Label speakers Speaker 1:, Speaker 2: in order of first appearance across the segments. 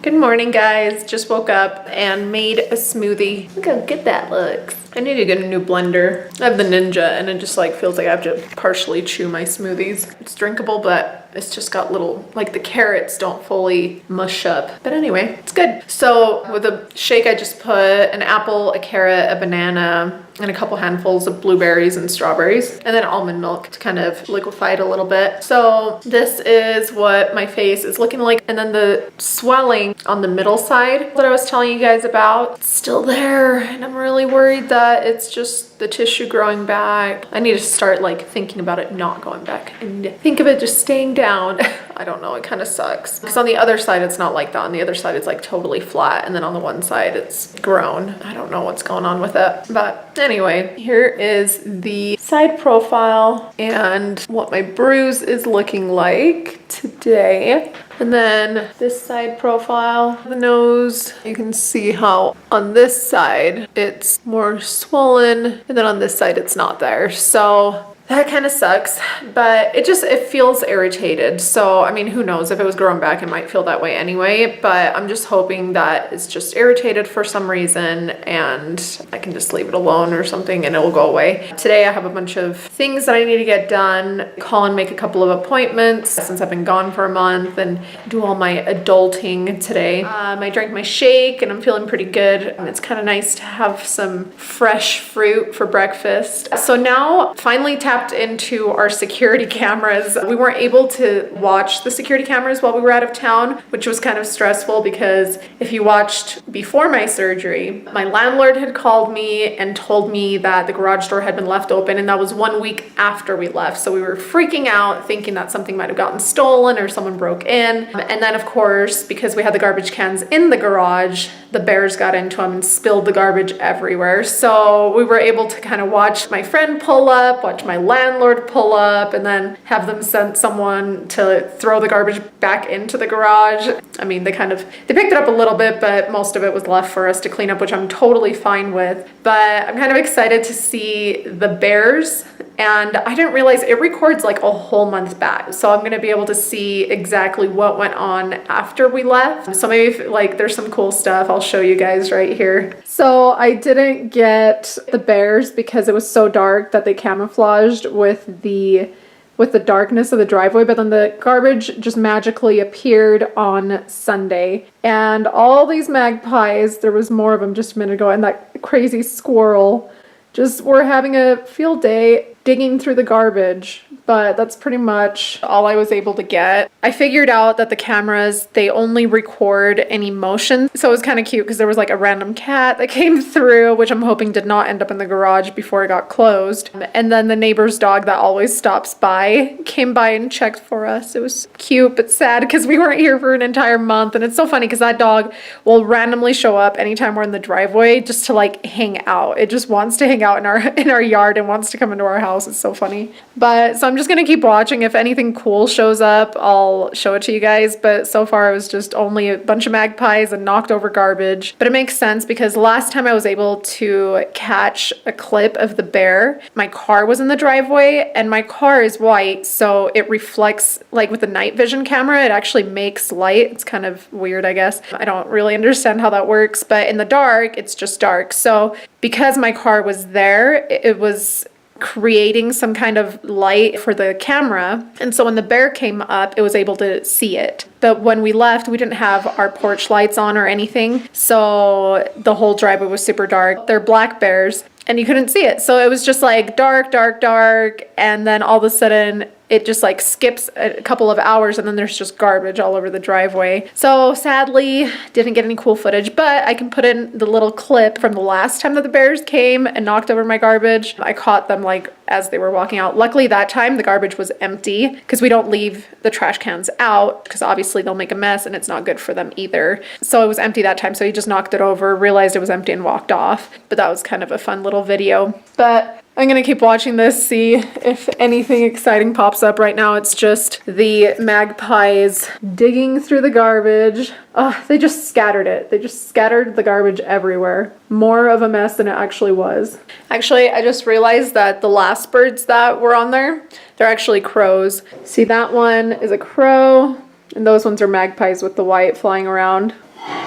Speaker 1: Good morning, guys. Just woke up and made a smoothie. Look how good that looks. I need to get a new blender. I have the Ninja and it just like feels like I have to partially chew my smoothies. It's drinkable, but it's just got little, like the carrots don't fully mush up. But anyway, it's good. So with a shake, I just put an apple, a carrot, a banana, and a couple handfuls of blueberries and strawberries, and then almond milk to kind of liquefy it a little bit. So this is what my face is looking like. And then the swelling on the middle side that I was telling you guys about, it's still there. And I'm really worried that it's just the tissue growing back. I need to start like thinking about it not going back and think of it just staying down. I don't know, it kind of sucks. Because on the other side, it's not like that. On the other side, it's like totally flat. And then on the one side, it's grown. I don't know what's going on with it. But anyway, here is the side profile and what my bruise is looking like today. And then this side profile, the nose, you can see how on this side, it's more swollen. And then on this side, it's not there. So that kind of sucks, but it feels irritated. So, I mean, who knows? If it was growing back, it might feel that way anyway, but I'm just hoping that it's just irritated for some reason and I can just leave it alone or something and it will go away. Today, I have a bunch of things that I need to get done, call and make a couple of appointments since I've been gone for a month and do all my adulting today. I drank my shake and I'm feeling pretty good. And it's kind of nice to have some fresh fruit for breakfast. So now, finally tapped into our security cameras. We weren't able to watch the security cameras while we were out of town, which was kind of stressful because if you watched before my surgery, my landlord had called me and told me that the garage door had been left open, and that was 1 week after we left. So we were freaking out thinking that something might have gotten stolen or someone broke in. And then of course, because we had the garbage cans in the garage, the bears got into them and spilled the garbage everywhere. So we were able to kind of watch my friend pull up, watch my landlord pull up, and then have them send someone to throw the garbage back into the garage. I mean, they picked it up a little bit, but most of it was left for us to clean up, which I'm totally fine with. But I'm kind of excited to see the bears. And I didn't realize it records like a whole month back. So I'm going to be able to see exactly what went on after we left. So maybe if there's some cool stuff, I'll show you guys right here. So I didn't get the bears because it was so dark that they camouflaged with the darkness of the driveway, but then the garbage just magically appeared on Sunday. And all these magpies, there was more of them just a minute ago, and that crazy squirrel just were having a field day digging through the garbage. But that's pretty much all I was able to get. I figured out that the cameras, they only record any motion. So it was kind of cute because there was like a random cat that came through, which I'm hoping did not end up in the garage before it got closed. And then the neighbor's dog that always stops by came by and checked for us. It was cute but sad because we weren't here for an entire month. And it's so funny because that dog will randomly show up anytime we're in the driveway just to like hang out. It just wants to hang out in our yard and wants to come into our house. It's so funny. But so I'm just gonna keep watching. If anything cool shows up, I'll show it to you guys. But so far it was just only a bunch of magpies and knocked over garbage. But it makes sense because last time I was able to catch a clip of the bear, my car was in the driveway and my car is white, so it reflects, like with the night vision camera, it actually makes light. It's kind of weird, I guess. I don't really understand how that works, but in the dark, it's just dark. So because my car was there, it was creating some kind of light for the camera. And so when the bear came up, it was able to see it. But when we left, we didn't have our porch lights on or anything. So the whole driveway was super dark. They're black bears and you couldn't see it. So it was just like dark, dark, dark. And then all of a sudden it just like skips a couple of hours and then there's just garbage all over the driveway. So sadly, didn't get any cool footage, but I can put in the little clip from the last time that the bears came and knocked over my garbage. I caught them like as they were walking out. Luckily that time the garbage was empty because we don't leave the trash cans out because obviously they'll make a mess and it's not good for them either. So it was empty that time. So he just knocked it over, realized it was empty and walked off. But that was kind of a fun little video. But I'm gonna keep watching this, see if anything exciting pops up. Right now it's just the magpies digging through the garbage. They just scattered it. They just scattered the garbage everywhere. More of a mess than it actually was. Actually, I just realized that the last birds that were on there, they're actually crows. See, that one is a crow, and those ones are magpies with the white flying around.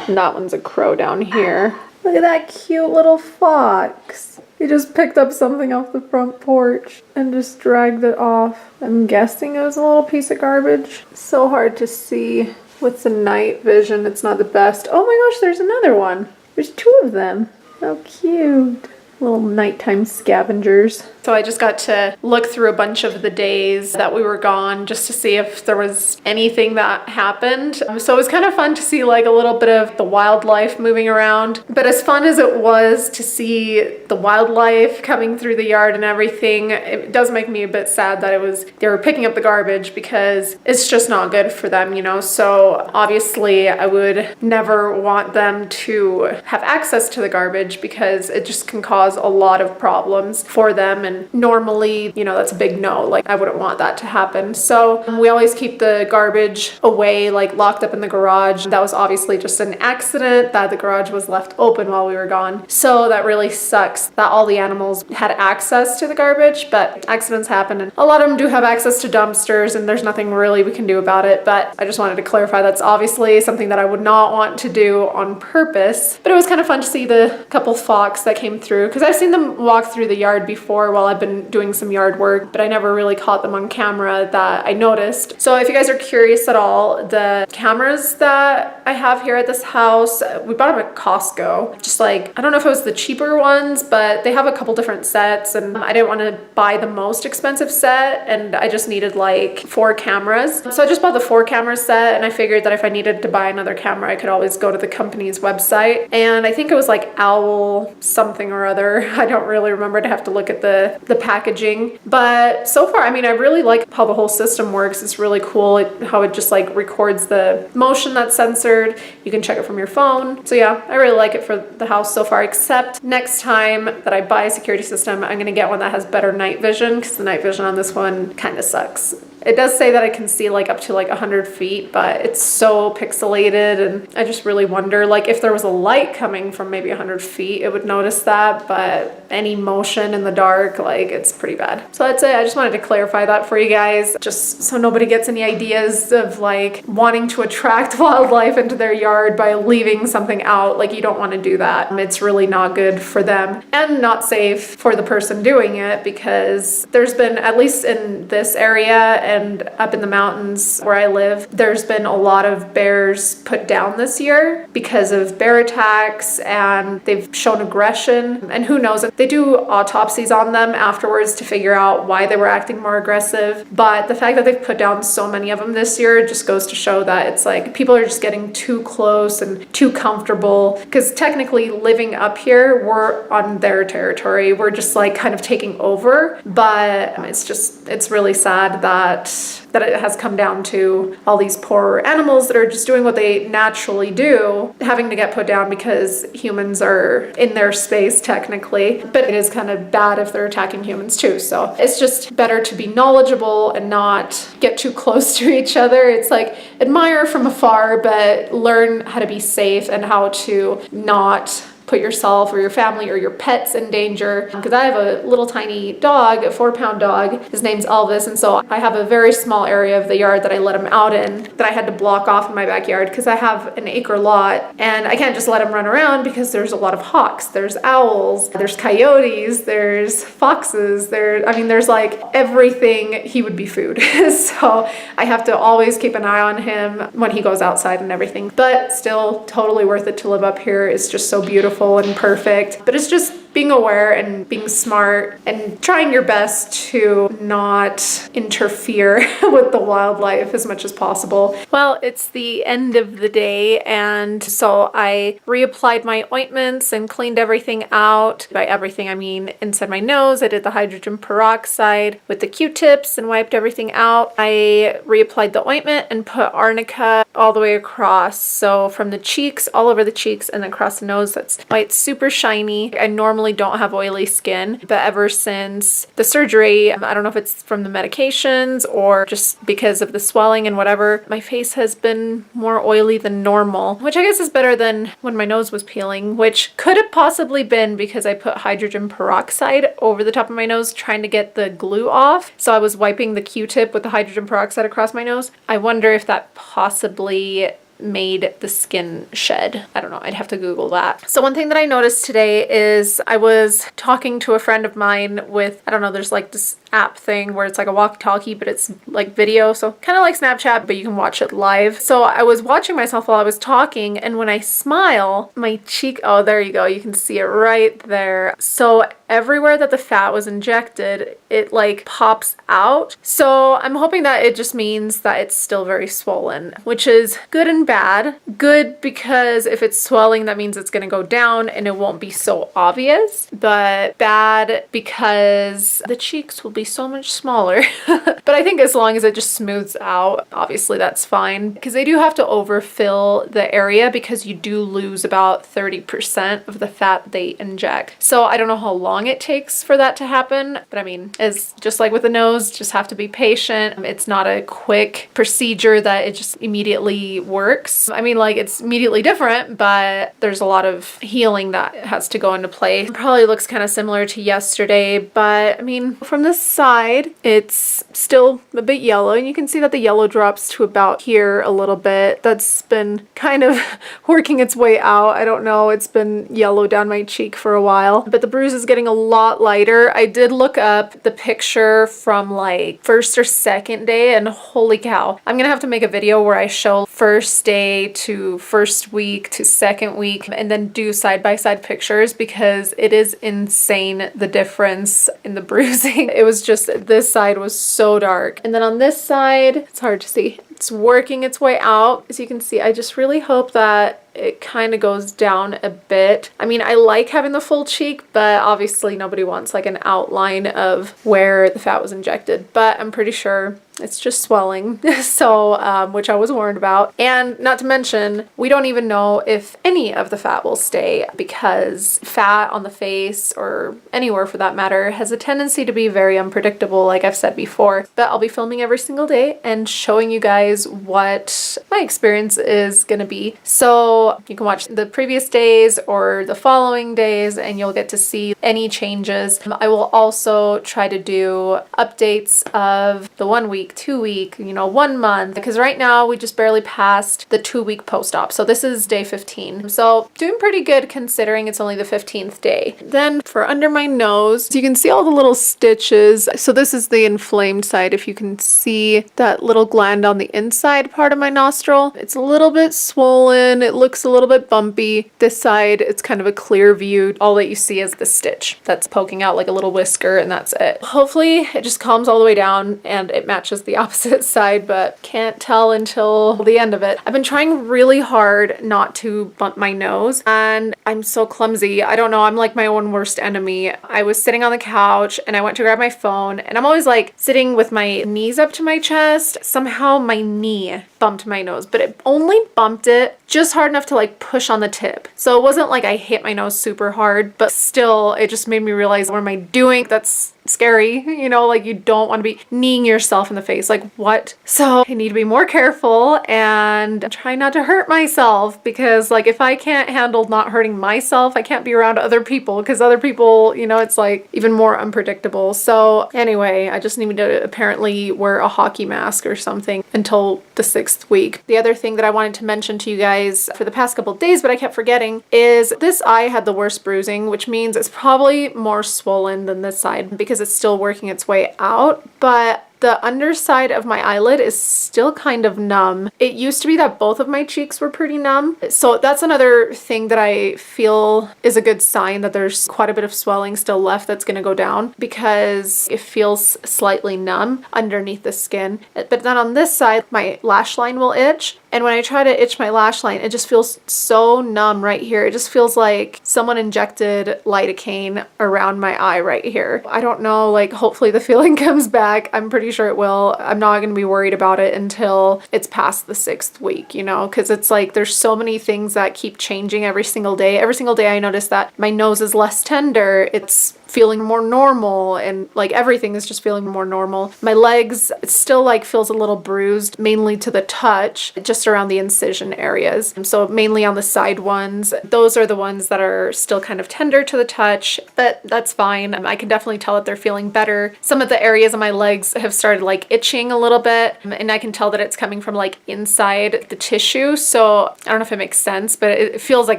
Speaker 1: And that one's a crow down here. Look at that cute little fox. He just picked up something off the front porch and just dragged it off. I'm guessing it was a little piece of garbage. So hard to see with the night vision. It's not the best. Oh my gosh, there's another one. There's 2 of them. How cute. Little nighttime scavengers. So I just got to look through a bunch of the days that we were gone just to see if there was anything that happened. So it was kind of fun to see like a little bit of the wildlife moving around. But as fun as it was to see the wildlife coming through the yard and everything, it does make me a bit sad that they were picking up the garbage because it's just not good for them, you know. So obviously I would never want them to have access to the garbage because it just can cause a lot of problems for them. And normally, you know, that's a big no. Like, I wouldn't want that to happen. So we always keep the garbage away, like locked up in the garage. That was obviously just an accident that the garage was left open while we were gone. So that really sucks that all the animals had access to the garbage, but accidents happen. And a lot of them do have access to dumpsters and there's nothing really we can do about it. But I just wanted to clarify that's obviously something that I would not want to do on purpose. But it was kind of fun to see the couple fox that came through because I've seen them walk through the yard before while I've been doing some yard work, but I never really caught them on camera that I noticed. So if you guys are curious at all, the cameras that I have here at this house, we bought them at Costco. Just like, I don't know if it was the cheaper ones, but they have a couple different sets and I didn't want to buy the most expensive set and I just needed like 4 cameras. So I just bought the 4 camera set and I figured that if I needed to buy another camera, I could always go to the company's website. And I think it was like Owl something or other. I don't really remember. To have to look at the packaging, but so far, I mean, I really like how the whole system works. It's really cool how it just like records the motion that's censored. You can check it from your phone. So yeah, I really like it for the house so far, except next time that I buy a security system, I'm gonna get one that has better night vision because the night vision on this one kind of sucks. It does say that I can see like up to like 100 feet, but it's so pixelated and I just really wonder like if there was a light coming from maybe 100 feet, it would notice that, but any motion in the dark, like it's pretty bad. So that's it. I just wanted to clarify that for you guys, just so nobody gets any ideas of like wanting to attract wildlife into their yard by leaving something out. Like you don't want to do that. It's really not good for them and not safe for the person doing it because there's been, at least in this area, and up in the mountains where I live, there's been a lot of bears put down this year because of bear attacks and they've shown aggression. And who knows, if they do autopsies on them afterwards to figure out why they were acting more aggressive. But the fact that they've put down so many of them this year just goes to show that it's like people are just getting too close and too comfortable because technically living up here, we're on their territory. We're just like kind of taking over. But it's really sad that it has come down to all these poor animals that are just doing what they naturally do, having to get put down because humans are in their space technically. But it is kind of bad if they're attacking humans too. So it's just better to be knowledgeable and not get too close to each other. It's like admire from afar, but learn how to be safe and how to not put yourself or your family or your pets in danger. Because I have a little tiny dog, a 4-pound dog. His name's Elvis, and so I have a very small area of the yard that I let him out in that I had to block off in my backyard because I have an acre lot and I can't just let him run around because there's a lot of hawks, there's owls, there's coyotes, there's foxes, there's like everything. He would be food. So I have to always keep an eye on him when he goes outside and everything. But still totally worth it to live up here. It's just so beautiful and perfect, but it's just being aware and being smart and trying your best to not interfere with the wildlife as much as possible. Well, it's the end of the day, and so I reapplied my ointments and cleaned everything out. By everything, I mean inside my nose. I did the hydrogen peroxide with the Q-tips and wiped everything out. I reapplied the ointment and put arnica all the way across. So from the cheeks, all over the cheeks, and across the nose. That's why it's super shiny. I normally don't have oily skin, but ever since the surgery, I don't know if it's from the medications or just because of the swelling and whatever, my face has been more oily than normal, which I guess is better than when my nose was peeling, which could have possibly been because I put hydrogen peroxide over the top of my nose trying to get the glue off. So I was wiping the Q-tip with the hydrogen peroxide across my nose. I wonder if that possibly made the skin shed. I don't know, I'd have to Google that. So one thing that I noticed today is I was talking to a friend of mine with, I don't know, there's like this app thing where it's like a walkie-talkie, but it's like video, so kind of like Snapchat, but you can watch it live. So I was watching myself while I was talking, and when I smile, my cheek, oh, there you go, you can see it right there. So everywhere that the fat was injected, it like pops out. So I'm hoping that it just means that it's still very swollen, which is good and bad. Good because if it's swelling, that means it's going to go down and it won't be so obvious, but bad because the cheeks will be so much smaller. But I think as long as it just smooths out, obviously that's fine, because they do have to overfill the area because you do lose about 30% of the fat they inject. So I don't know how long it takes for that to happen, but I mean, it's just like with the nose, just have to be patient. It's not a quick procedure that it just immediately works. I mean, like, it's immediately different, but there's a lot of healing that has to go into play. It probably looks kind of similar to yesterday, but I mean, from this side, it's still a bit yellow, and you can see that the yellow drops to about here a little bit. That's been kind of working its way out. I don't know, it's been yellow down my cheek for a while, but the bruise is getting a lot lighter. I did look up the picture from like first or second day, and holy cow, I'm gonna have to make a video where I show first day to first week to second week and then do side-by-side pictures, because it is insane the difference in the bruising. It was just, this side was so dark, and then on this side, it's hard to see, it's working its way out. As you can see, I just really hope that it kind of goes down a bit. I mean, I like having the full cheek, but obviously nobody wants like an outline of where the fat was injected, but I'm pretty sure it's just swelling. So, which I was warned about. And not to mention, we don't even know if any of the fat will stay, because fat on the face, or anywhere for that matter, has a tendency to be very unpredictable, like I've said before. But I'll be filming every single day and showing you guys what my experience is gonna be. So you can watch the previous days or the following days and you'll get to see any changes. I will also try to do updates of the 1 week, 2 week, 1 month, because right now we just barely passed the 2-week post-op. So this is day 15. So doing pretty good considering it's only the 15th day. Then for under my nose, you can see all the little stitches. So this is the inflamed side. If you can see that little gland on the inside part of my nostril, it's a little bit swollen. It looks a little bit bumpy. This side, it's kind of a clear view. All that you see is the stitch that's poking out like a little whisker, and that's it. Hopefully it just calms all the way down and it matches the opposite side, but can't tell until the end of it. I've been trying really hard not to bump my nose, and I'm so clumsy. I don't know, I'm like my own worst enemy. I was sitting on the couch and I went to grab my phone, and I'm always like sitting with my knees up to my chest. Somehow my knee bumped my nose, but it only bumped it just hard enough to like push on the tip. So it wasn't like I hit my nose super hard, but still it just made me realize, what am I doing? That's scary, like you don't want to be kneeing yourself in the face, like what? So I need to be more careful and try not to hurt myself, because like if I can't handle not hurting myself, I can't be around other people, because other people, it's like even more unpredictable. So anyway, I just need to apparently wear a hockey mask or something until the 6th week. The other thing that I wanted to mention to you guys for the past couple of days, but I kept forgetting, is this eye had the worst bruising, which means it's probably more swollen than this side, because it's still working its way out. But the underside of my eyelid is still kind of numb. It used to be that both of my cheeks were pretty numb. So that's another thing that I feel is a good sign that there's quite a bit of swelling still left that's going to go down, because it feels slightly numb underneath the skin. But then on this side, my lash line will itch. And when I try to itch my lash line, it just feels so numb right here. It just feels like someone injected lidocaine around my eye right here. I don't know, like hopefully the feeling comes back. I'm pretty sure it will. I'm not going to be worried about it until it's past the 6th week, because it's like there's so many things that keep changing every single day. Every single day I notice that my nose is less tender. It's feeling more normal, and like everything is just feeling more normal. My legs, it still like feels a little bruised, mainly to the touch, just around the incision areas. So mainly on the side ones. Those are the ones that are still kind of tender to the touch, but that's fine. I can definitely tell that they're feeling better. Some of the areas of my legs have started like itching a little bit, and I can tell that it's coming from like inside the tissue. So I don't know if it makes sense, but it feels like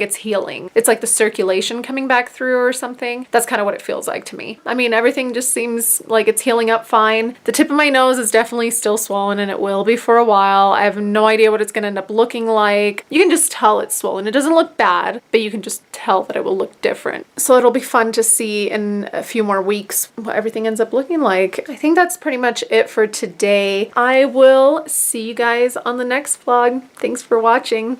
Speaker 1: it's healing. It's like the circulation coming back through or something. That's kind of what it feels like to me. I mean, everything just seems like it's healing up fine. The tip of my nose is definitely still swollen, and it will be for a while. I have no idea what it's going to end up looking like. You can just tell it's swollen. It doesn't look bad, but you can just tell that it will look different. So it'll be fun to see in a few more weeks what everything ends up looking like. I think that's pretty much it for today. I will see you guys on the next vlog. Thanks for watching.